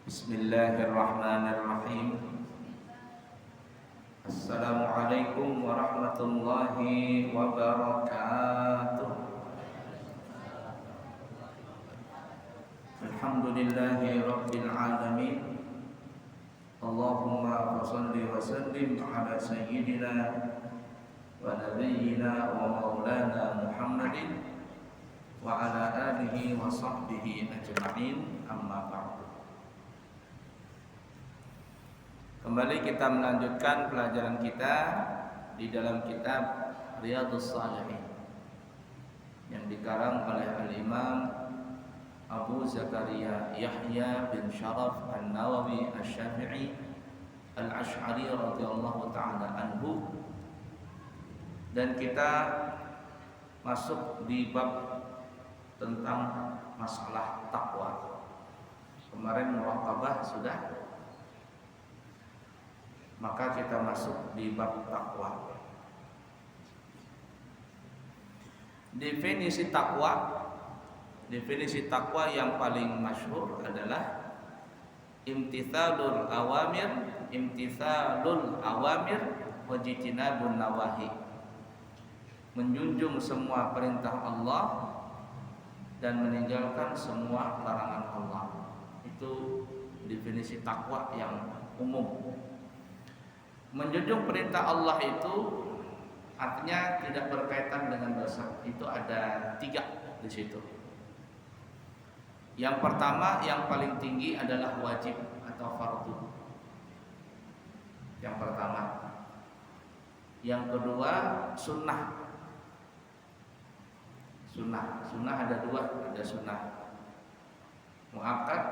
Bismillahirrahmanirrahim. Assalamualaikum warahmatullahi wabarakatuh. Alhamdulillahi rabbil alamin. Allahumma shalli wa sallim ala sayyidina wa nabiyyina wa maulana Muhammadin wa ala alihi wa sahbihi ajma'in, amma ba'du. Kembali kita melanjutkan pelajaran kita di dalam kitab Riyadhus Shalihin yang dikarang oleh Al-Imam Abu Zakaria Yahya bin Sharaf An-Nawawi Asy-Syafi'i Al-Asy'ari radhiyallahu ta'ala anhu, dan kita masuk di bab tentang masalah takwa. Kemarin muraqabah sudah, maka kita masuk di bab takwa. Definisi takwa yang paling masyhur adalah imtithalul awamir wajtinabun nawahi. Menjunjung semua perintah Allah dan meninggalkan semua larangan Allah. Itu definisi takwa yang umum. Menjunjung perintah Allah itu artinya tidak berkaitan dengan dosa. Itu ada 3 di situ. Yang pertama, yang paling tinggi adalah wajib atau fardu. Yang pertama. Yang kedua, sunnah. Sunnah ada 2, ada sunnah muakkad,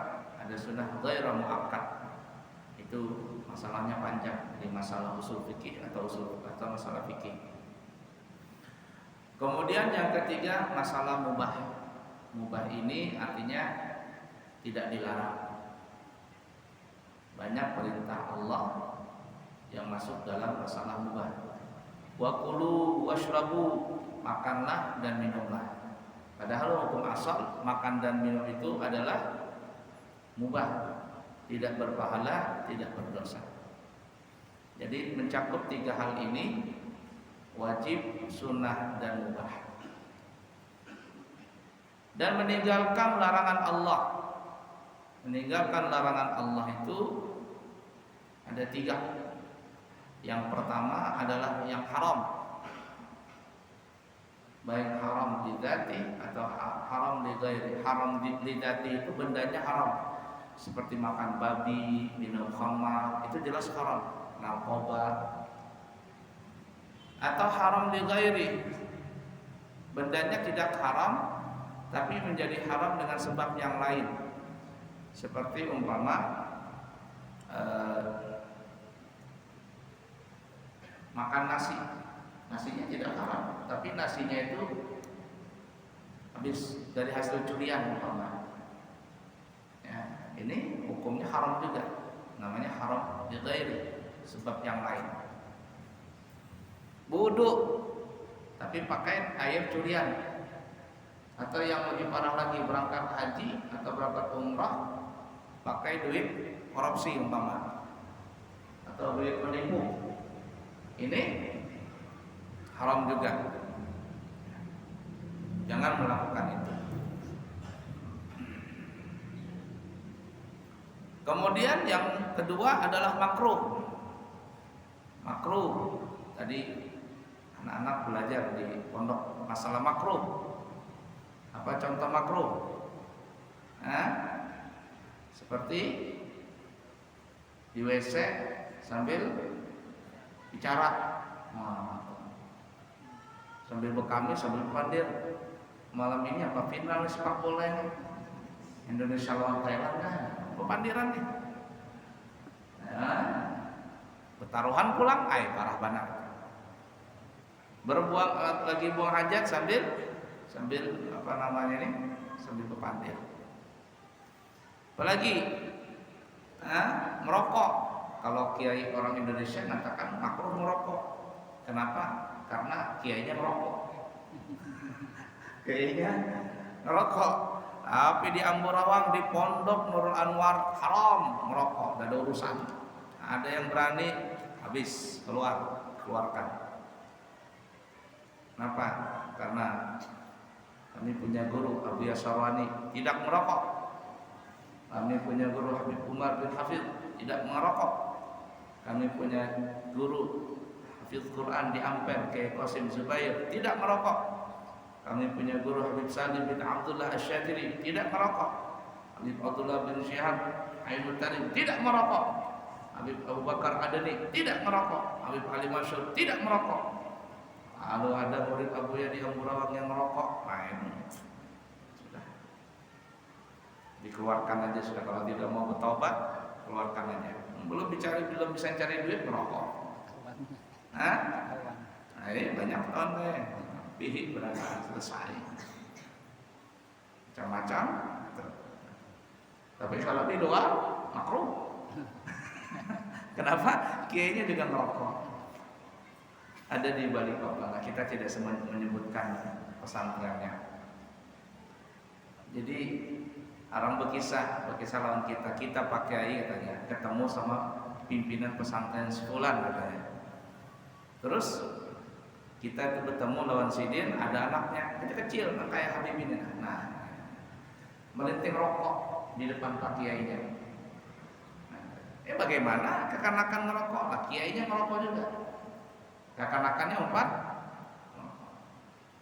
ada sunnah ghairu muakkad. Itu masalahnya panjang di masalah usul fikih atau masalah fikih. Kemudian yang ketiga, masalah mubah. Mubah ini artinya tidak dilarang. Banyak perintah Allah yang masuk dalam masalah mubah. Wa kulu washrabu, makanlah dan minumlah. Padahal hukum asal makan dan minum itu adalah mubah, tidak berpahala, tidak berdosa. Jadi mencakup 3 hal ini, wajib, sunnah, dan mubah. Dan meninggalkan larangan Allah. Meninggalkan larangan Allah itu ada 3. Yang pertama adalah yang haram, baik haram li dzati atau haram li ghairi. Haram li dzati itu bendanya haram, seperti makan babi, minum khamar, itu jelas haram. Narkoba. Atau haram li ghairi, bendanya tidak haram tapi menjadi haram dengan sebab yang lain, seperti umpama makan nasi. Nasinya tidak haram, tapi nasinya itu habis dari hasil curian umpama. Ya, ini hukumnya haram juga. Namanya haram li ghairi, sebab yang lain. Wudu tapi pakai air curian. Atau yang lebih parah lagi, berangkat haji atau berangkat umrah pakai duit korupsi umpama, atau duit penipu. Ini haram juga. Jangan melakukan itu. Kemudian yang kedua adalah makruh. Makruh. Tadi anak-anak belajar di pondok masalah makruh. Apa contoh makruh? Seperti di WC sambil bicara, sambil berkami, sambil pandir. Malam ini apa final sepak bola ini, Indonesia lawan Thailand, pepandiran nih. Bertaruhan pulang, parah banget. Berbuang lagi buang hajat sambil apa namanya ini, sambil berpandir. Apalagi merokok. Kalau kiai orang Indonesia mengatakan makruh merokok. Kenapa? Karena kiainya merokok. Kiainya ngerokok. Tapi di Amburawang, di Pondok Nurul Anwar haram merokok, gak ada urusan. Ada yang berani, habis keluarkan. Kenapa? Karena kami punya guru Abu Yasarwani tidak merokok. Kami punya guru Habib Umar bin Hafid tidak merokok. Kami punya guru Hafiz Quran di Ampel Kiai Qasim Zubair tidak merokok. Kami punya guru Habib Salim bin Abdullah Asy-Syatiri tidak merokok. Habib Abdullah bin Syihab Ainul Tarim tidak merokok. Habib Abu Bakar Adani tidak merokok. Habib Ali Masyur tidak merokok. Lalu ada murid Abu Ya di Amburawang yang merokok, main sudah dikeluarkan aja sudah. Kalau tidak mau bertobat, keluarkan aja. Belum bisa cari duit merokok. Hah? Nah, ini banyak tahun deh. Pilih berapa selesai. Macam-macam. Tapi kalau di luar makruh. Kenapa? Kiainya juga merokok. Ada di Balikpapan. Kita tidak menyebutkan pesantrennya. Jadi orang berkisah lawan kita Pak Kiai katanya ketemu sama pimpinan pesantren sekolah katanya. Terus kita itu bertemu lawan Sidin, ada anaknya kecil kayak Habib ini. Nah, melinting rokok di depan Pak Kiainya. Bagaimana kekanakan merokok? Pak Kiainya merokok juga. Kekanakannya umpat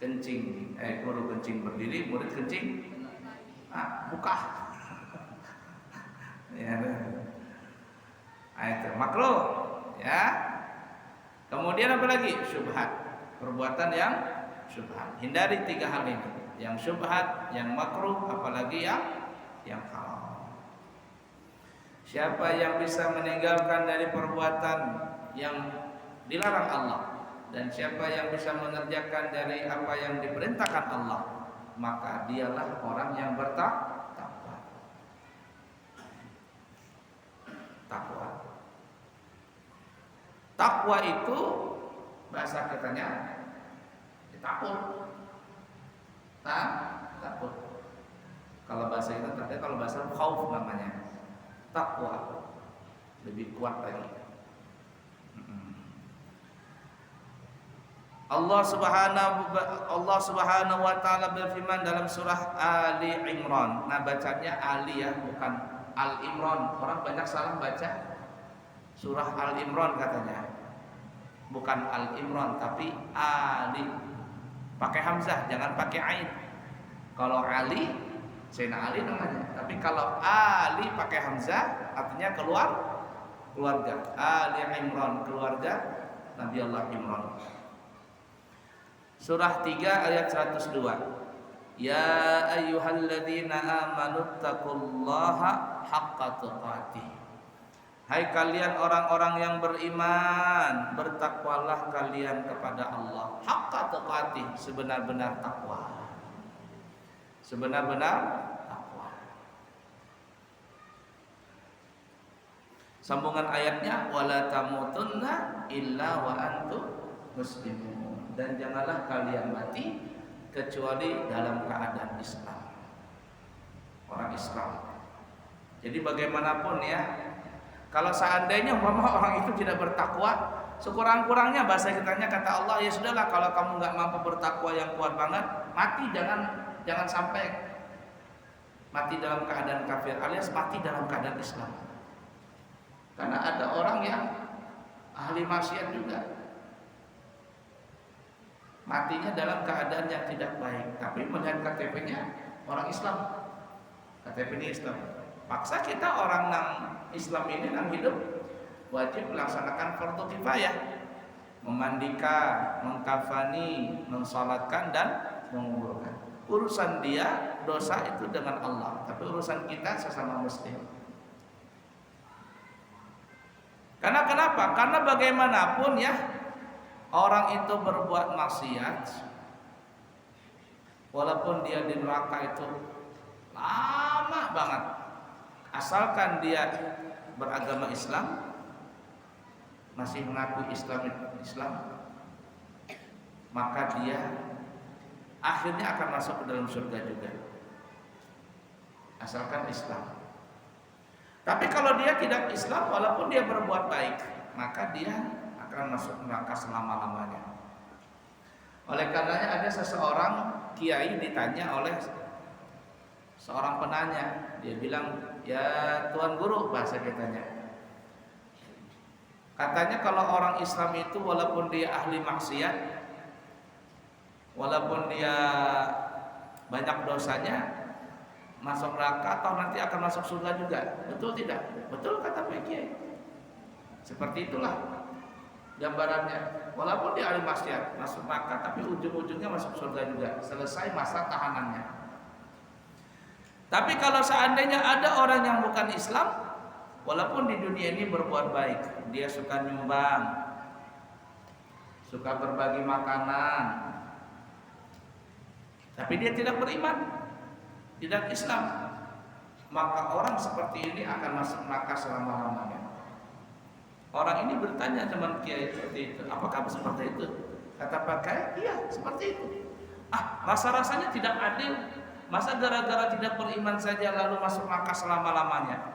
kencing, guru kencing berdiri, murid kencing buka. Ya, itu makruh, ya. Kemudian apa lagi? Syubhat, perbuatan yang syubhat. Hindari 3 hal ini, yang syubhat, yang makruh, apalagi yang haram. Siapa yang bisa meninggalkan dari perbuatan yang dilarang Allah, dan siapa yang bisa mengerjakan dari apa yang diperintahkan Allah, maka dialah orang yang bertakwa. Takwa itu bahasa katanya takut. Takut. Kalau bahasa itu tadi, kalau bahasa khauf namanya. Takwa lebih kuat lagi. Allah Subhanahu wa taala berfirman dalam surah Ali Imran. Nah, bacanya Ali ya, bukan Al Imran. Orang banyak salah baca surah Al Imran katanya. Bukan Al Imran tapi Ali. Pakai hamzah, jangan pakai ain. Kalau Ali, Sayyidina Ali namanya. Tapi kalau Ali pakai hamzah, artinya keluarga. Ali Imran, keluarga Nabi Allah Imran. Surah 3 ayat 102. Ya ayyuhalladzina amanu taqullaha haqqa tuqatih. Hai kalian orang-orang yang beriman, bertakwalah kalian kepada Allah haqqa tuqatih, sebenar-benar takwa. Sebenar-benar takwa. Sambungan ayatnya wala tamutunna illa wa antum muslimun. Dan janganlah kalian mati kecuali dalam keadaan Islam, orang Islam. Jadi bagaimanapun ya, kalau seandainya orang itu tidak bertakwa, sekurang-kurangnya bahasa kitanya kata Allah, ya sudahlah, kalau kamu nggak mampu bertakwa yang kuat banget, mati, jangan sampai mati dalam keadaan kafir, alias mati dalam keadaan Islam. Karena ada orang yang ahli maksiat juga, matinya dalam keadaan yang tidak baik, tapi melihat KTP-nya orang Islam, KTP-nya Islam. Paksa kita orang nang Islam ini nang hidup wajib melaksanakan fardu kifayah, memandikan, mengkafani, mensalatkan dan menguburkan. Urusan dia dosa itu dengan Allah, tapi urusan kita sesama muslim. Karena kenapa? Karena bagaimanapun ya, orang itu berbuat maksiat, walaupun dia di neraka itu lama banget, asalkan dia beragama Islam, masih mengaku Islam, maka dia akhirnya akan masuk ke dalam surga juga. asalkan Islam. Tapi kalau dia tidak Islam, walaupun dia berbuat baik, maka dia akan masuk neraka selama-lamanya. Oleh karenanya ada seseorang kiai ditanya oleh seorang penanya, dia bilang, "Ya Tuan Guru," bahasa kitanya. Katanya kalau orang Islam itu walaupun dia ahli maksiat, walaupun dia banyak dosanya, masuk neraka atau nanti akan masuk surga juga. Betul tidak? Betul kata Pak Kiai. Seperti itulah gambarannya. Walaupun dia ahli maksiat, masuk neraka, tapi ujung-ujungnya masuk surga juga. Selesai masa tahanannya. Tapi kalau seandainya ada orang yang bukan Islam, walaupun di dunia ini berbuat baik, dia suka nyumbang, suka berbagi makanan, tapi dia tidak beriman, tidak Islam, maka orang seperti ini akan masuk neraka selama-lamanya. Orang ini bertanya teman kiai seperti itu, apakah seperti itu? Kata Pak Kiai, iya seperti itu. Rasa-rasanya tidak adil. Masa gara-gara tidak beriman saja lalu masuk neraka selama-lamanya?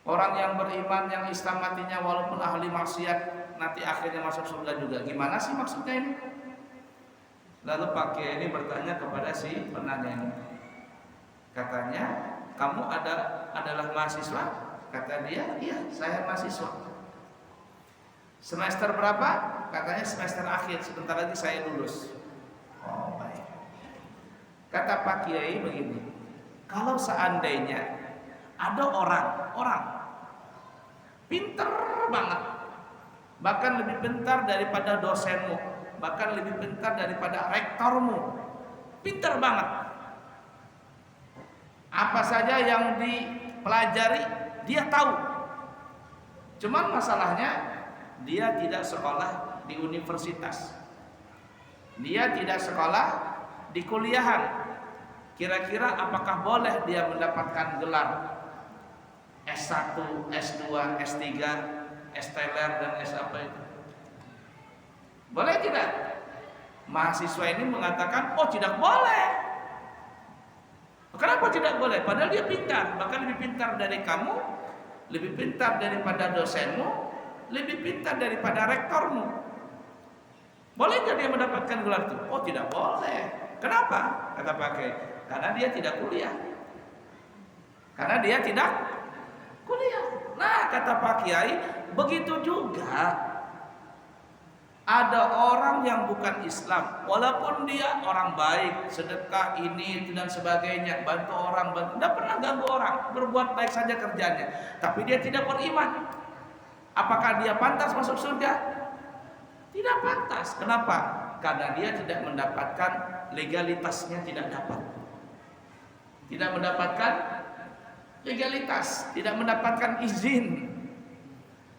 Orang yang beriman, yang Islam matinya walaupun ahli maksiat, nanti akhirnya masuk surga juga. Gimana sih maksudnya ini? Lalu Pak Kiai ini bertanya kepada si penanya ini. Katanya, "Kamu adalah mahasiswa?" Kata dia, "Iya, saya mahasiswa." "Semester berapa?" Katanya, "Semester akhir, sebentar lagi saya lulus." Oh, baik. Kata Pak Kiai begini, kalau seandainya ada orang pinter banget, bahkan lebih pintar daripada dosenmu, bahkan lebih pintar daripada rektormu, pintar banget, apa saja yang dipelajari dia tahu. Cuman masalahnya dia tidak sekolah di universitas, dia tidak sekolah di kuliahan. Kira-kira apakah boleh dia mendapatkan gelar S1, S2, S3, S-teler dan S apa itu? Boleh tidak? Mahasiswa ini mengatakan, "Oh, tidak boleh." Kenapa tidak boleh? Padahal dia pintar, bahkan lebih pintar dari kamu, lebih pintar daripada dosenmu, lebih pintar daripada rektormu. Boleh nggak dia mendapatkan gelar itu? Oh, tidak boleh. Kenapa? Kata Pak Kiai, karena dia tidak kuliah. Karena dia tidak kuliah. Nah, kata Pak Kiai, begitu juga ada orang yang bukan Islam, walaupun dia orang baik, sedekah ini itu dan sebagainya, bantu orang, tidak pernah ganggu orang, berbuat baik saja kerjanya, tapi dia tidak beriman. Apakah dia pantas masuk surga? Tidak pantas. Kenapa? Karena dia tidak mendapatkan legalitasnya, tidak dapat. Tidak mendapatkan legalitas, tidak mendapatkan izin.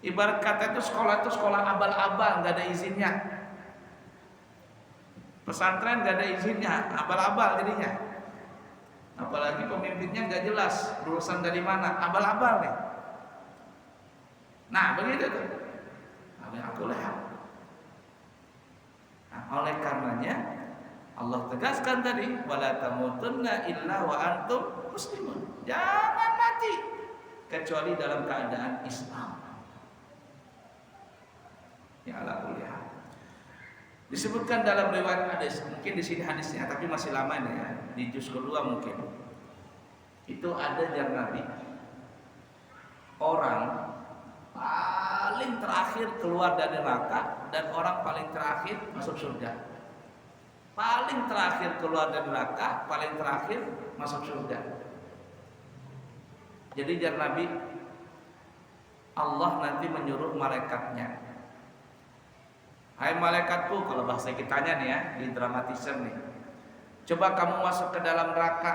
Ibarat kata itu sekolah abal-abal, nggak ada izinnya. Pesantren nggak ada izinnya, abal-abal jadinya. Apalagi pemimpinnya nggak jelas, lulusan dari mana, abal-abal nih. Nah begitu tuh. Aku lihat. Nah, oleh karenanya Allah tegaskan tadi, wala tamutunna illa wa antum muslimun. Jangan mati kecuali dalam keadaan Islam. Ya ala kuliah. Disebutkan dalam riwayat hadis, mungkin di sini hadisnya tapi masih lama ini ya, di juz kedua mungkin. Itu ada jar Nabi, orang paling terakhir keluar dari neraka dan orang paling terakhir masuk surga. Paling terakhir keluar dari neraka, paling terakhir masuk surga. Jadi jar Nabi, Allah nanti menyuruh malaikatnya, "Hai malaikatku," kalau bahasa kitanya nih ya, di dramatisir nih, "coba kamu masuk ke dalam neraka,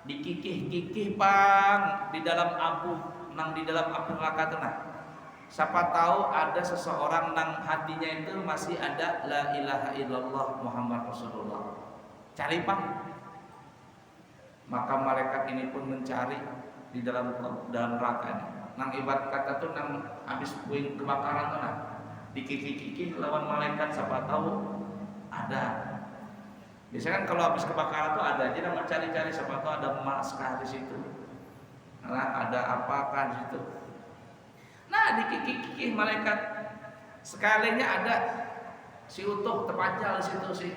dikikih-kikih Bang, di dalam api, nang di dalam api neraka itu nah. Siapa tahu ada seseorang nang hatinya itu masih ada la ilaha illallah Muhammad Rasulullah. Cari Bang." Maka malaikat ini pun mencari di dalam neraka ini. Nang ibarat kata tuh nang habis puing kebakaran tuh nah, dikikih-kikih lawan malaikat, siapa tahu ada. Biasanya kan kalau habis kebakaran tuh ada aja nama cari-cari siapa tuh ada emas kah di situ. Nah, ada apakah di situ. Nah, dikikik malaikat sekalinya ada si utuh terpanjal di situ si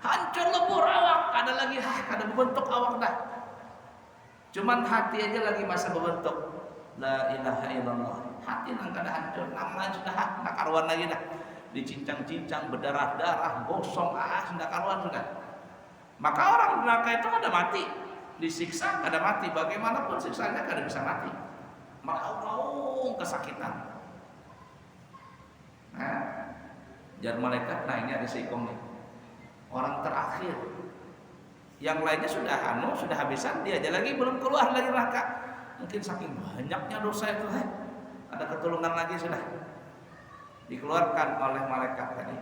hancur lebur awak, ada lagi ada berbentuk awak dah. Cuman hati aja lagi masa berbentuk. La ilaha illallah. Hati nang kada hancur, namanya sudah nak karuan lagi dah. Dicincang-cincang, berdarah-darah, gosong, sudah karuan sudah. Maka orang neraka itu kada mati, disiksa kada mati, bagaimanapun siksanya kada bisa mati. Meraung kesakitan. Nah, jar malaikat, nah ini ada seikong nih. Orang terakhir. Yang lainnya sudah habisan, dia aja lagi belum keluar dari neraka. Mungkin saking banyaknya dosa itu, ada ketulungan lagi sudah. Dikeluarkan oleh malaikat tadi.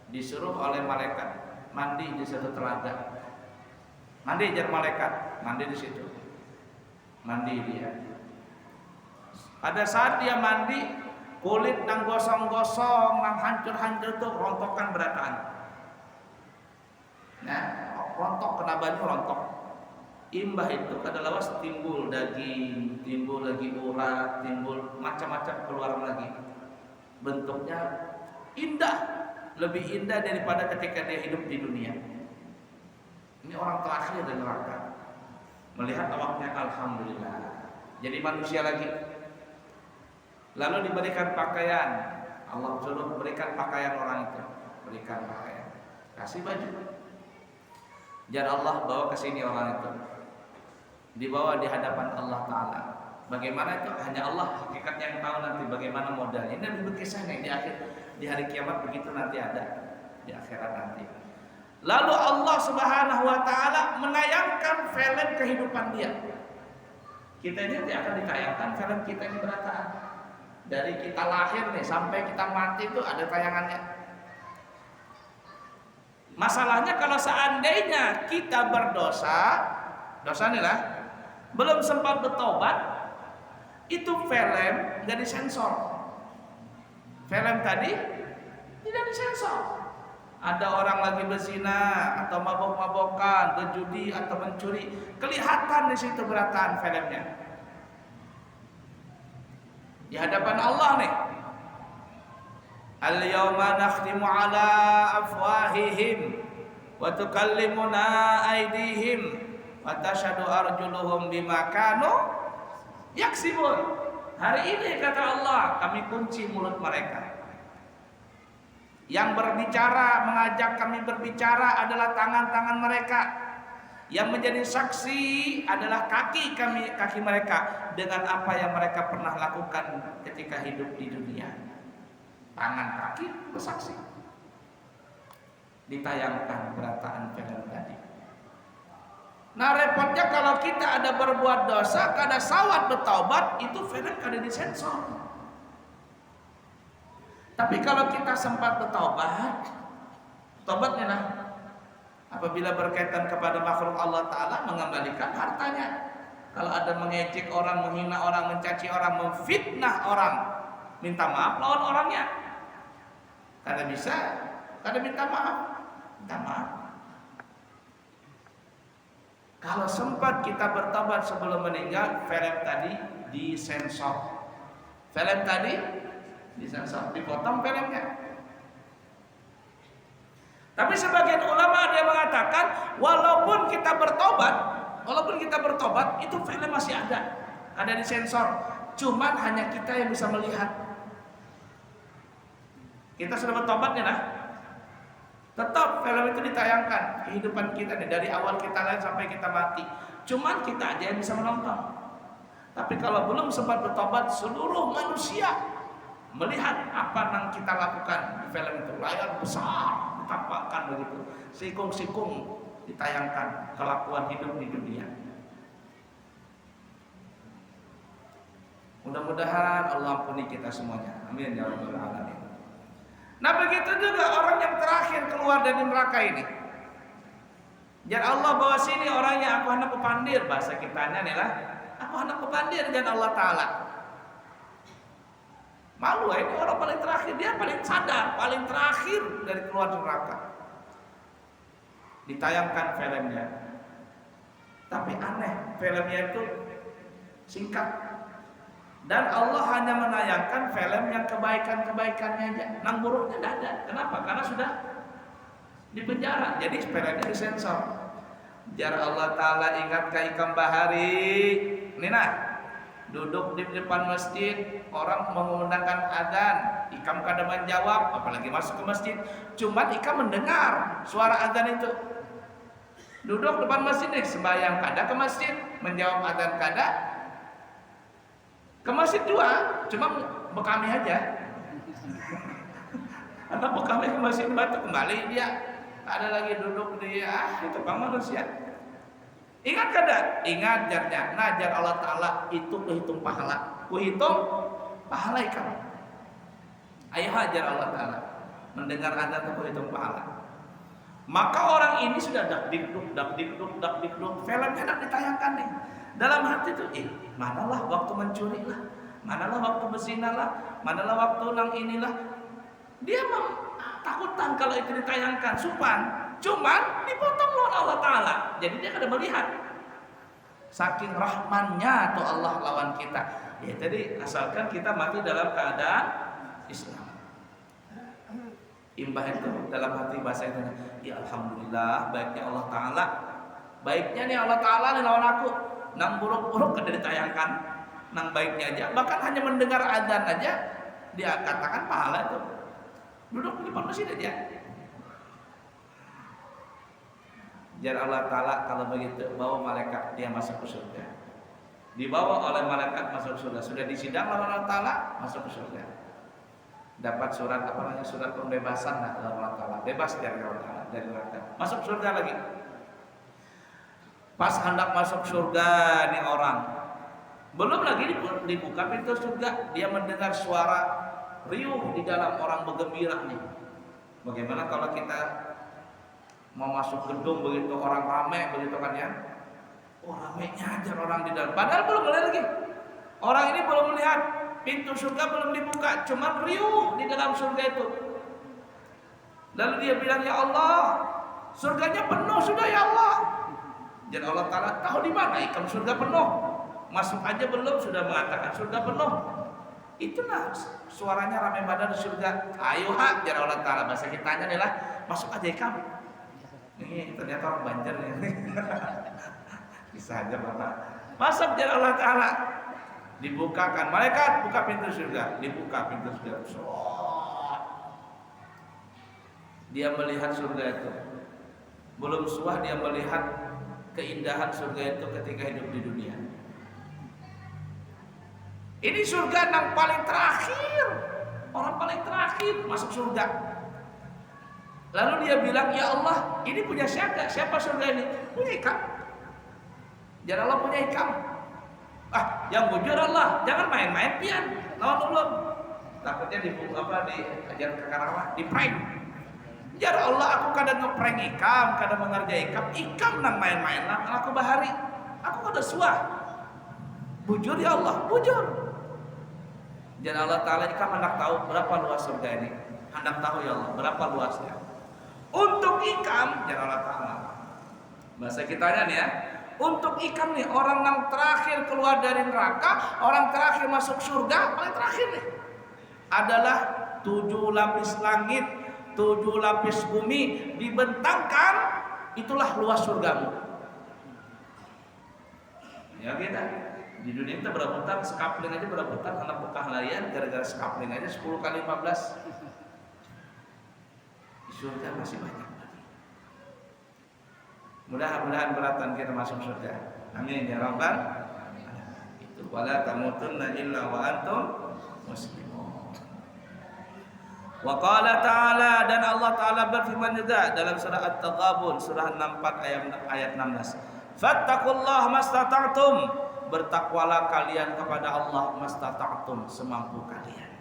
Disuruh oleh malaikat mandi di satu telaga. Mandi jar malaikat, mandi di situ. Mandi dia. Pada saat dia mandi, kulit nang gosong-gosong, nang hancur-hancur tuh rontokan berataan. Nah, rontok kena baju rontok. Imbah itu kada lawas timbul daging, timbul lagi urat, timbul macam-macam keluar lagi. Bentuknya indah, lebih indah daripada ketika dia hidup di dunia. Ini orang terakhir dari neraka. Melihat awaknya, alhamdulillah, jadi manusia lagi. Lalu diberikan pakaian. Allah suruh berikan pakaian orang itu, berikan pakaian, kasih baju. Dan Allah bawa ke sini orang itu, dibawa di hadapan Allah Ta'ala. Bagaimana itu hanya Allah hakikatnya yang tahu nanti bagaimana modelnya. Ini lebih berkisahnya di hari kiamat begitu nanti ada di akhirat nanti. Lalu Allah Subhanahu Wa Ta'ala menayangkan film kehidupan dia. Kita ini nanti akan ditayangkan film kita ini berataan. Dari kita lahir nih sampai kita mati itu ada tayangannya. Masalahnya kalau seandainya kita berdosa, dosa nih lah, belum sempat bertobat, itu film nggak disensor. Film tadi tidak disensor. Ada orang lagi berzina atau mabok-mabokan, berjudi atau mencuri, kelihatan di situ berataan filmnya. Di hadapan Allah nih. Al-yawma nakhtimu ala afwahihim wa tukallimuna aydihim wa tashhadu arjuluhum bima kanu yaksibun. Hari ini kata Allah, kami kunci mulut mereka. Yang berbicara, mengajak kami berbicara adalah tangan-tangan mereka. Yang menjadi saksi adalah kaki mereka dengan apa yang mereka pernah lakukan ketika hidup di dunia. Tangan kaki bersaksi. Ditayangkan berataan film tadi. Nah repotnya kalau kita ada berbuat dosa, kada sawat bertaubat, itu film kada disensor. Tapi kalau kita sempat bertaubat, taubatnya nah, apabila berkaitan kepada makhluk Allah Ta'ala, mengembalikan hartanya. Kalau ada mengejek orang, menghina orang, mencaci orang, memfitnah orang, minta maaf lawan orangnya. Kada bisa, kada minta maaf, minta maaf. Kalau sempat kita bertobat sebelum meninggal, film tadi disensor. Film tadi disensor, dipotong filmnya. Tapi sebagian ulama dia mengatakan, walaupun kita bertobat, itu film masih ada disensor. Cuman hanya kita yang bisa melihat. Kita sudah bertobatnya nah. Tetap film itu ditayangkan kehidupan kita nih, dari awal kita lahir sampai kita mati. Cuman kita aja yang bisa menonton. Tapi kalau belum sempat bertobat, seluruh manusia melihat apa yang kita lakukan di film itu. Layar besar ditampakkan begitu, sikung-sikung ditayangkan kelakuan hidup di dunia. Mudah-mudahan Allah ampuni kita semuanya. Amin ya rabbal alamin. Nah begitu juga orang yang terakhir keluar dari neraka ini. Dan Allah bawa sini orangnya, aku hendak pepandir, bahasa kitanya nih lah, aku hendak pepandir dan Allah Ta'ala. Malu ini orang paling terakhir, dia paling sadar, paling terakhir dari keluar neraka. ditayangkan filmnya. Tapi aneh, filmnya itu singkat. Dan Allah hanya menayangkan film yang kebaikan-kebaikannya aja. Nang buruknya tidak ada. Kenapa? Karena sudah di penjara. Jadi filmnya disensor. Jar Allah Ta'ala ingat ke Ikam Bahari. Nina, duduk di depan masjid, orang mengumandangkan adzan, Ikam kada menjawab, apalagi masuk ke masjid. Cuman Ikam mendengar suara adzan itu. Duduk depan masjid nih, sembahyang kada ke masjid, menjawab adzan kada. Ke masjid juga, cuma bekami aja. Anak bekami ke masjid batu kembali dia. Ada lagi duduk dia, itu bang manusia. Ingat kada? Ingat jarnya. Najar Allah Ta'ala itu kehitung pahala. Kuhitung pahala Ikam. Ayo hajar Allah Ta'ala. Mendengar adzan itu kuhitung pahala. Maka orang ini sudah dak dikduk. Filmnya dak ditayangkan nih. Dalam hati itu, manalah waktu mencuri lah, manalah waktu berzina lah, manalah waktu nang inilah. Dia takutan kalau itu ditayangkan, supan. Cuman dipotong lawan Allah Ta'ala. Jadi dia kada melihat. Saking rahmannya tuh Allah lawan kita. Ya tadi asalkan kita mati dalam keadaan Islam. Imbah itu dalam hati bahasa itu, ya Alhamdulillah baiknya Allah Ta'ala. Baiknya nih Allah Ta'ala nih lawan aku. Nang buruk-buruk kada ditayangkan. Nang baiknya aja, bahkan hanya mendengar adzan aja dia katakan pahala itu. Duduk di depan masjid aja. Jar Allah Ta'ala kalau begitu bawa malaikat dia masuk ke surga. Dibawa oleh malaikat masuk surga. Sudah disidang oleh Allah Ta'ala masuk ke surga. Dapat surat apa namanya, surat pembebasan dari Allah Ta'ala. Bebas dari Allah Ta'ala, dari neraka. Masuk surga lagi. Pas hendak masuk surga nih orang, belum lagi dibuka pintu surga, dia mendengar suara riuh di dalam, orang bergembira nih. Bagaimana kalau kita mau masuk gedung begitu orang ramai begitu kan ya? Oh ramainya aja orang di dalam. Padahal belum melihat lagi. Orang ini belum melihat, pintu surga belum dibuka, cuma riuh di dalam surga itu. Lalu dia bilang, ya Allah, surganya penuh sudah ya Allah. Dan Allah Ta'ala tahu di mana Ikam surga penuh. Masuk aja belum sudah mengatakan surga penuh. Itulah suaranya ramai badan di surga. Ayo hak, jar Allah Ta'ala. Bahasa kitanya adalah masuk aja Ikam. Ini ternyata orang Banjar nih. Bisa aja Bapak. Masuk jar Allah Ta'ala. Dibukakan, malaikat buka pintu surga. Dibuka pintu surga. Dia melihat surga itu. Belum suah dia melihat keindahan surga itu ketika hidup di dunia. Ini surga yang paling terakhir. Orang paling terakhir masuk surga. Lalu dia bilang, ya Allah, ini punya siapa? Siapa surga ini? Punya Ikam. Jangan Allah punya Ikam. Yang bujur Allah, jangan main-main pian. Lawan ulun. Takutnya diajar ke karawah, di prank. Ya Allah, aku kadang ngeprank Ikam, kadang mengerjai Ikam nang main-main nang aku bahari. Aku kada suah. Bujur ya Allah, bujur. Dan Allah Ta'ala Ikam hendak tahu berapa luas surga ini. Hendak tahu ya Allah, berapa luasnya. Untuk Ikam, ya Allah Ta'ala. Bahasa kitanya nih ya. Untuk Ikam nih, orang yang terakhir keluar dari neraka, orang terakhir masuk surga, paling terakhir nih adalah 7 lapis langit, 7 lapis bumi dibentangkan, itulah luas surgamu. Ya kita di dunia kita berebutan, sekapling aja berebutan, anak bekah larian gara-gara sekapling aja 10 kali 15. Di surga masih banyak. Mudah-mudahan beratan kita masuk surga. Amin ya rabbal alamin. Itu wala tamutunna illa wa antum muslimun. Wa qala ta'ala, dan Allah Ta'ala berfirman juga dalam surah At-Taghabun surah 64 ayat 16. Fattaqullaha mastata'tum, bertakwalah kalian kepada Allah mastata'tum, semampu kalian.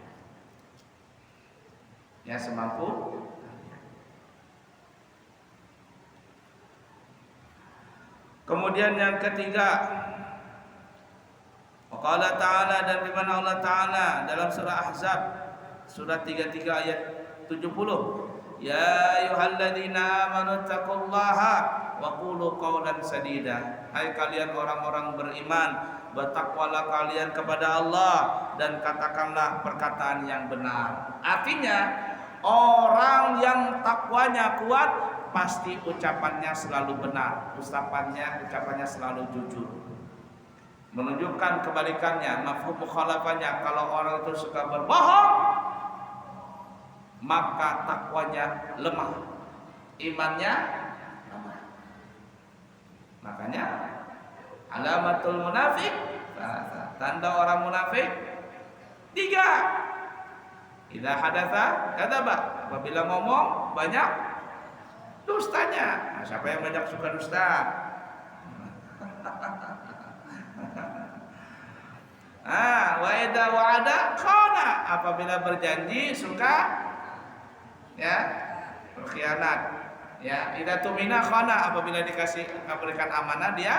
Ya, semampu. Kemudian yang ketiga, Qala Ta'ala, dan firman Allah Ta'ala dalam surah Ahzab surah 33 ayat 70, Ya ayyuhalladzina amanu taqullaha wa qulu qawlan sadida. Hai kalian orang-orang beriman, bertakwalah kalian kepada Allah dan katakanlah perkataan yang benar. Artinya orang yang takwanya kuat pasti ucapannya selalu benar, ucapannya selalu jujur. Menunjukkan kebalikannya, mafhum mukhalafahnya, kalau orang itu suka berbohong, maka takwanya lemah, imannya lemah. Makanya alamatul munafik, tanda orang munafik 3. Idza hadatsa kadzaba, apabila ngomong banyak dustanya. Nah, siapa yang banyak suka dusta? Wa idza wa'ada khana, apabila berjanji suka berkhianat. Idza tumina khana, apabila diberikan amanah dia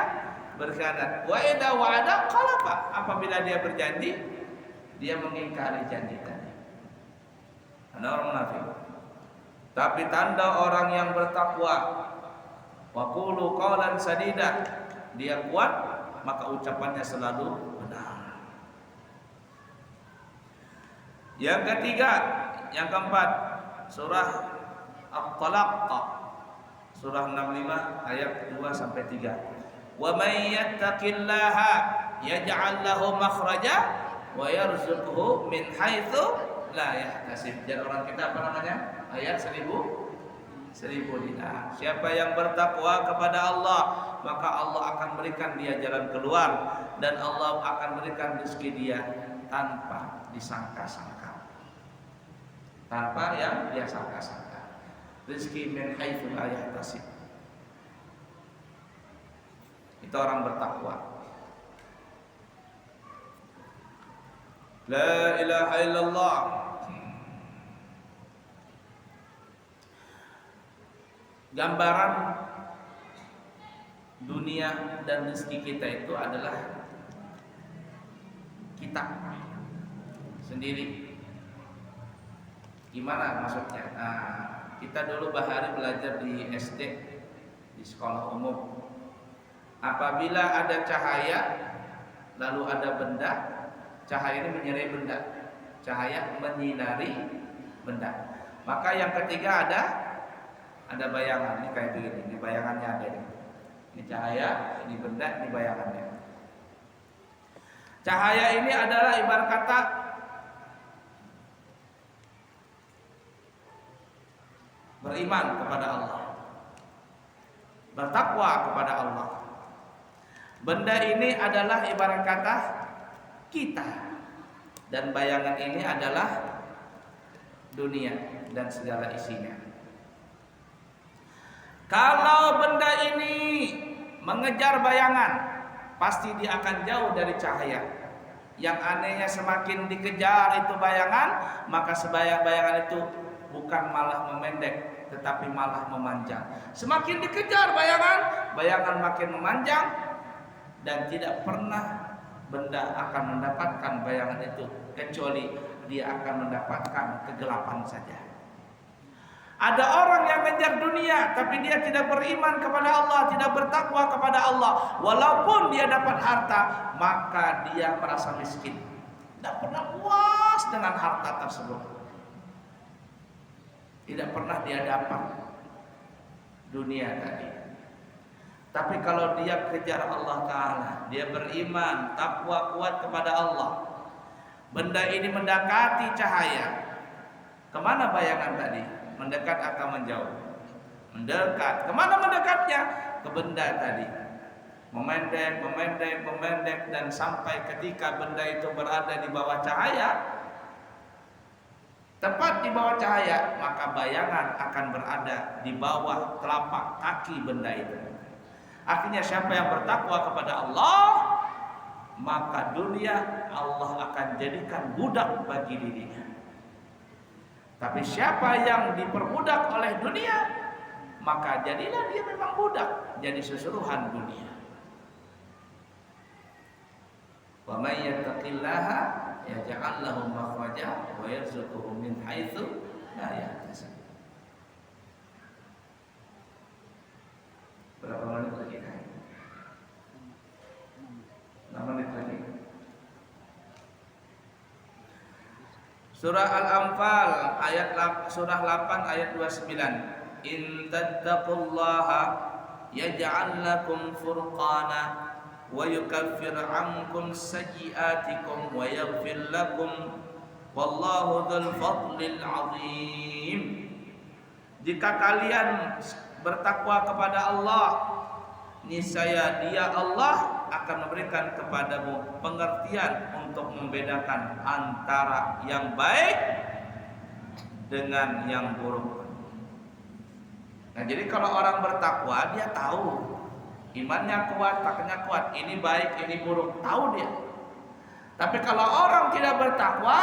berkhianat. Wa idza wa'ada khalafa, apabila dia berjanji dia mengingkari janji tadi. Ada orang munafik. Tapi tanda orang yang bertakwa, wa qulu qawlan sadida, dia kuat maka ucapannya selalu benar. Yang ketiga, yang keempat, surah At-Talaq, surah 65 ayat 2 sampai 3. Wa may yattaqillaha yaj'al lahu makhraja wa yarzuqhu min haitsu la yahtasib. Jadi orang kita apa namanya? Ayat 1000 dinar. Siapa yang bertakwa kepada Allah, maka Allah akan berikan dia jalan keluar dan Allah akan berikan rezeki dia tanpa disangka-sangka. Tanpa yang dia sangka-sangka. Rezeki min haitsu la yahtasib. Itu orang bertakwa. La ilaha illallah. Gambaran dunia dan rezeki kita itu adalah kita sendiri. Gimana maksudnya? Kita dulu bahari belajar di SD, di sekolah umum. Apabila ada cahaya, lalu ada benda, cahaya ini menyinari benda, cahaya menyinari benda. Maka yang ketiga ada bayangan. Ini kayak begini, ini bayangannya ada ini. Ini cahaya, ini benda, ini bayangannya. Cahaya ini adalah ibarat kata beriman kepada Allah, bertakwa kepada Allah. Benda ini adalah ibarat kata kita, dan bayangan ini adalah dunia dan segala isinya. Kalau benda ini mengejar bayangan, pasti dia akan jauh dari cahaya. Yang anehnya semakin dikejar itu bayangan, maka bayangan itu bukan malah memendek, tetapi malah memanjang. Semakin dikejar bayangan makin memanjang, dan tidak pernah benda akan mendapatkan bayangan itu kecuali dia akan mendapatkan kegelapan saja. Ada orang yang mengejar dunia tapi dia tidak beriman kepada Allah, tidak bertakwa kepada Allah. Walaupun dia dapat harta, maka dia merasa miskin, tidak pernah puas dengan harta tersebut. Tidak pernah dia dapat dunia tadi. Tapi kalau dia kejar Allah Ta'ala, dia beriman, takwa kuat kepada Allah, benda ini mendekati cahaya. Kemana bayangan tadi? Mendekat akan menjauh. Mendekat. Kemana mendekatnya? Ke benda tadi. Memendek, dan sampai ketika benda itu berada di bawah cahaya, tepat di bawah cahaya, maka bayangan akan berada di bawah telapak kaki benda itu. Artinya siapa yang bertakwa kepada Allah, maka dunia Allah akan jadikan budak bagi dirinya. Tapi siapa yang diperbudak oleh dunia, maka jadilah dia memang budak, jadi seseruhan dunia. Wa may yattaqillaha yaj'al lahu makhraja wa yarzuquhu min haitsu la yahtasib. Surah Al-Anfal surah 8 ayat 29. In tattaqullaha yaj'al lakum furqana wa yukaffir 'ankum sayyi'atikum wa yaghfir lakum wallahu dzul fadlil 'azim. Jika kalian bertakwa kepada Allah, niscaya Dia Allah akan memberikan kepadamu pengertian untuk membedakan antara yang baik dengan yang buruk. Nah, jadi kalau orang bertakwa dia tahu imannya kuat, taknya kuat, ini baik, ini buruk, tahu dia. Tapi kalau orang tidak bertakwa,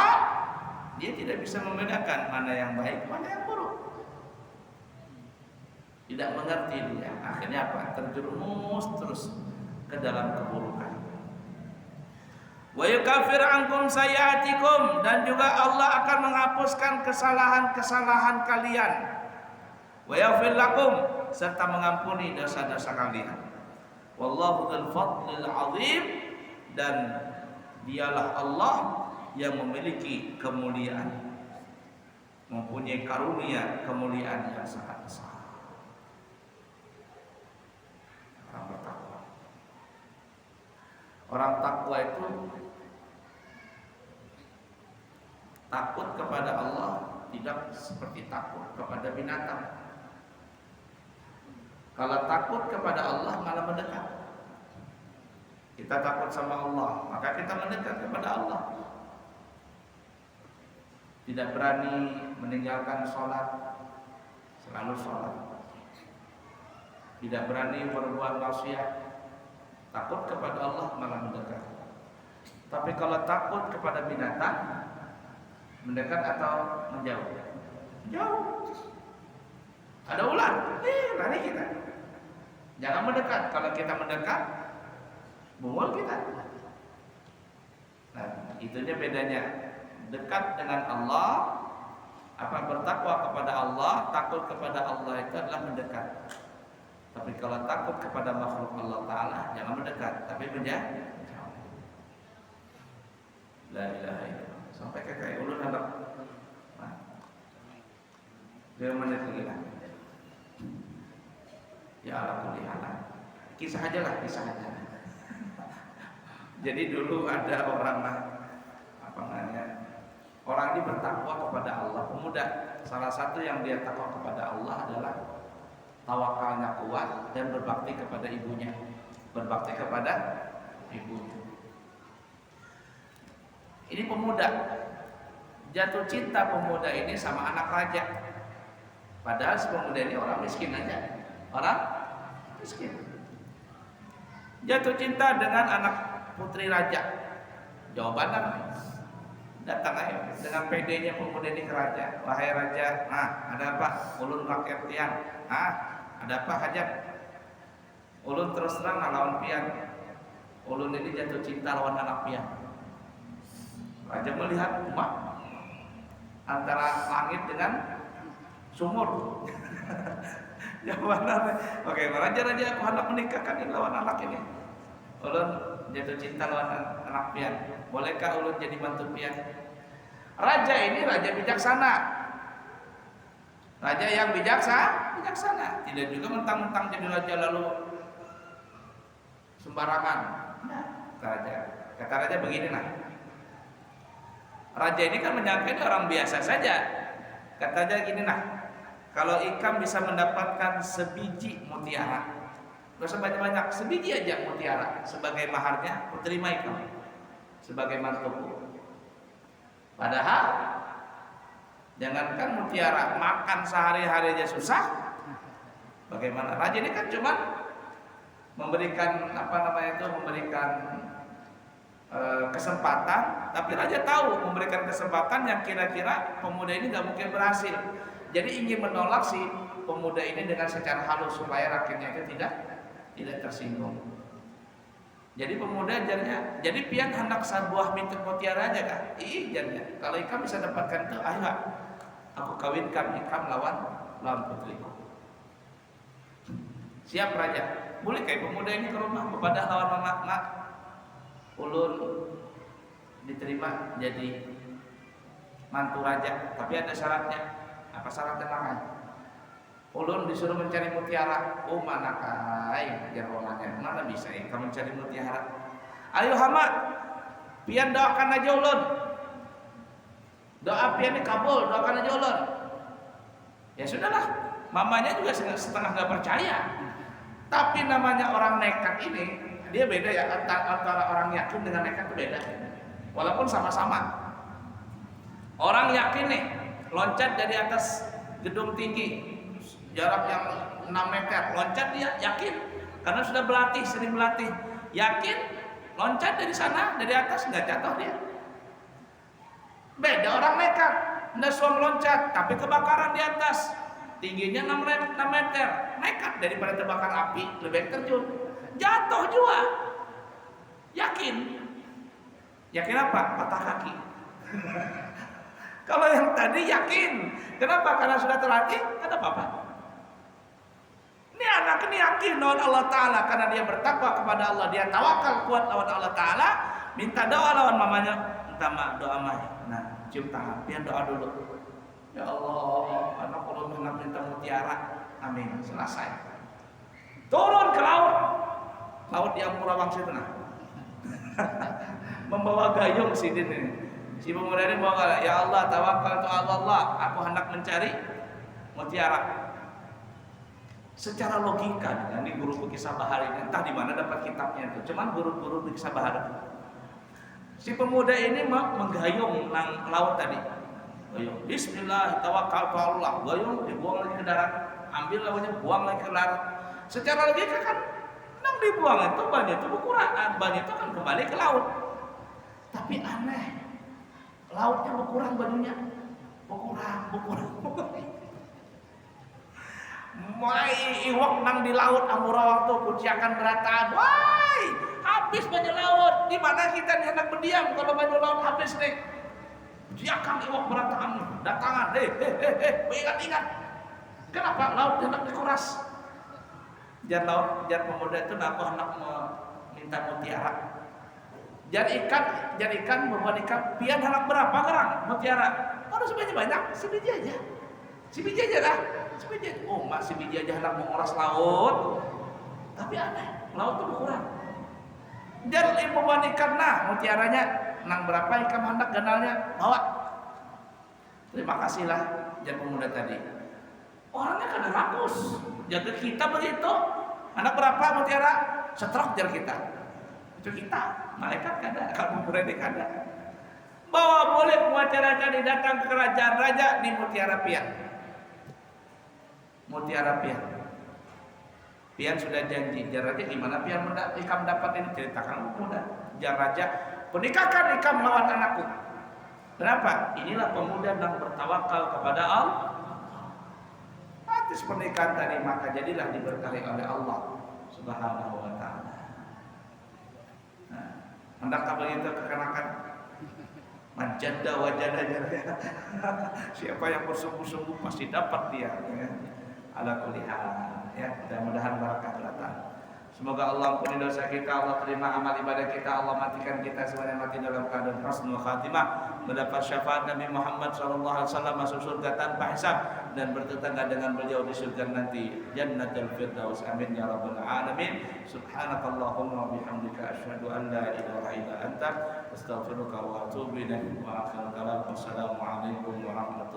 dia tidak bisa membedakan mana yang baik, mana yang buruk. Tidak mengerti dia, akhirnya apa? Terjerumus terus ke dalam keburukan. Wa yukaffir ankum sayyi'atikum, dan juga Allah akan menghapuskan kesalahan-kesalahan kalian. Wa yaghfir lakum, serta mengampuni dosa-dosa kalian. Wallahu dzul fadlil 'azim, dan Dialah Allah yang memiliki kemuliaan, mempunyai karunia kemuliaan yang sangat besar. Orang takwa itu takut kepada Allah, tidak seperti takut kepada binatang. Kalau takut kepada Allah malah mendekat. Kita takut sama Allah, maka kita mendekat kepada Allah. Tidak berani meninggalkan sholat, selalu sholat. Tidak berani berbuat maksiat, takut kepada Allah malah mendekat. Tapi kalau takut kepada binatang, mendekat atau menjauh? Jauh. Ada ular, lari kita. Jangan mendekat. Kalau kita mendekat, bungul kita. Nah, itunya bedanya. Dekat dengan Allah, bertakwa kepada Allah, takut kepada Allah itu adalah mendekat. Tapi kalau takut kepada makhluk Allah Ta'ala, jangan mendekat, tapi menjauh. La ilaha illallah. Sampai kayak ulun ada 2 menit lagi lah. Ya ala kulli hal. Kisah aja lah, kisah aja. Jadi dulu ada orang orang ini bertakwa kepada Allah, pemuda. Salah satu yang dia takwa kepada Allah adalah tawakalnya kuat dan berbakti kepada ibunya. Berbakti kepada ibunya. Ini pemuda, jatuh cinta pemuda ini sama anak raja. Padahal si pemuda ini orang miskin aja, orang miskin. Jatuh cinta dengan anak putri raja. Jawabannya datang aja dengan pedenya pemuda ini ke raja. Wahai raja, ada apa? Ulun rakyat pian. Ada apa hajat? Ulun terus terang lawan pian. Ulun ini jatuh cinta lawan anak pian. Raja melihat rumah antara langit dengan sumur. Jawabannya, oke, raja aku hendak menikahkan ini lawan anak ini. Ulun jatuh cinta lawan anak pian. Bolehkah ulun jadi mantu pian? Raja ini raja bijaksana. Raja yang bijaksana. Tidak juga mentang-mentang jadi raja lalu sembarangan. Kata raja begini nah. Raja ini kan menyangka ini orang biasa saja. Kata raja gini nah. Kalau Ikam bisa mendapatkan sebiji mutiara, gak usah banyak-banyak, sebiji aja mutiara sebagai maharnya, aku terima Ikam sebagai mantuku. Padahal jangankan mutiara, makan sehari-hari aja susah. Bagaimana? Raja ini kan cuma memberikan memberikan kesempatan, tapi raja tahu memberikan kesempatan yang kira-kira pemuda ini nggak mungkin berhasil. Jadi ingin menolak si pemuda ini dengan secara halus supaya rakyatnya itu tidak tersinggung. Jadi pemuda jadinya, jadi pian hendak sebuah mutiara aja kan? Jadinya. Kalau Ikam bisa dapatkan itu, ayo aku kawinkan Ikam lawan putriku. Siap raja. Boleh kayak pemuda ini ke rumah bepadah lawan mak. Ulun diterima jadi mantu raja, tapi ada syaratnya. Apa syaratnya makanya? Ulun disuruh mencari mutiara. Oh mana kai jawabannya? Mana bisa ya kamu mencari mutiara? Ayo hama, pian doakan aja ulun. Doa pian dikabul, doakan aja ulun. Ya sudahlah, mamanya juga setengah nggak percaya. Tapi namanya orang nekat ini, dia beda ya antara orang yakin dengan nekat itu beda. Walaupun sama-sama. Orang yakin nih, loncat dari atas gedung tinggi, jarak yang 6 meter, loncat dia yakin, karena sudah berlatih, sering berlatih, yakin, loncat dari sana, dari atas nggak jatuh dia. Beda orang nekat, nggak suam loncat, tapi kebakaran di atas, tingginya 6 meter, nekat daripada terbakar api, lebih baik terjun, jatuh juga, yakin apa? Patah kaki. Kalau yang tadi yakin, kenapa? Karena sudah terlatih, ada apa-apa. Ini anak ini yakin lawan Allah Ta'ala, karena dia bertakwa kepada Allah, dia tawakal kuat lawan Allah Ta'ala, minta doa lawan mamanya, minta doa mamanya. Nah, cium tangan, biar doa dulu. Ya Allah, anak ulun hendak minta mutiara, amin, selesai. Turun ke laut di Ampura Wangsit nah. Membawa gayung sidin ini. Si pemuda ini bawa, ya Allah, tawakal tu Allah, aku hendak mencari mutiara. Secara logika, ini guru kisah bahar ini, entah di mana dapat kitabnya itu. Cuman guru kisah bahar. Si pemuda ini menggayung nang laut tadi. Gayung, Bismillah, tawakal tu Allah. Gayung dibuang lagi ke darat, ambil lautnya, buang lagi ke darat. Secara logika kan, nang dibuang itu banyak itu berkurang, banyak itu akan kembali ke laut. Tapi aneh. Lautnya berkurang bajunya, berkurang. Mulai iwak nang di laut Ampura waktu kuciakan berataan, wah habis banyak laut. Di mana kita hendak berdiam kalau banyak laut habis nih? Kuciakan iwak berataan, datangan, ingat. Kenapa laut hendak dikuras? Jar pemuda itu aku hendak minta mutiara. Jar ikan membuat ikan pian hendak berapa gerang mutiara? Kalau sebanyak banyak, sebiji aja dah. Oh mak sebiji aja hendak menguras laut. Tapi aneh, laut itu berkurang. Jar membuat ikan nah mutiaranya nang berapa ikan hendak ganalnya bawa. Terima kasihlah jar pemuda tadi. Orangnya kada rakus. Jaga kita begitu. Anak berapa mutiara? Setrok jar kita. Itu kita. Malaikat kada, kalau berani kada. Bawa boleh mutiara tadi datang ke kerajaan raja di Mutiara Pian. Pian sudah janji, jar raja gimana Pian ikam dapat ini, ceritakan mudah. Jar raja, penikahkan ikam lawan anakku. Kenapa? Inilah pemuda yang bertawakal kepada Allah. Atas pernikahan tadi maka jadilah diberkahi oleh Allah Subhanahu wa Ta'ala. Hendak begitu kekanakan manjada wajadanya. Siapa yang bersungguh-sungguh pasti dapat dia. Ya. Ala kulli hal. Ya, mudah-mudahan barakah datang. Semoga Allah ampuni dosa kita, Allah terima amal ibadah kita, Allah matikan kita semuanya mati dalam keadaan husnul khatimah, mendapat syafaat Nabi Muhammad SAW masuk surga tanpa hisab dan bertetangga dengan beliau di surga nanti jannatul firdaus. Amin ya rabbal alamin. Subhanakallahumma wa bihamdika asyhadu an la ilaha illa anta astaghfiruka wa atubu ilaik wa akhiru kalam. Wassalamu alaikum warahmatullahi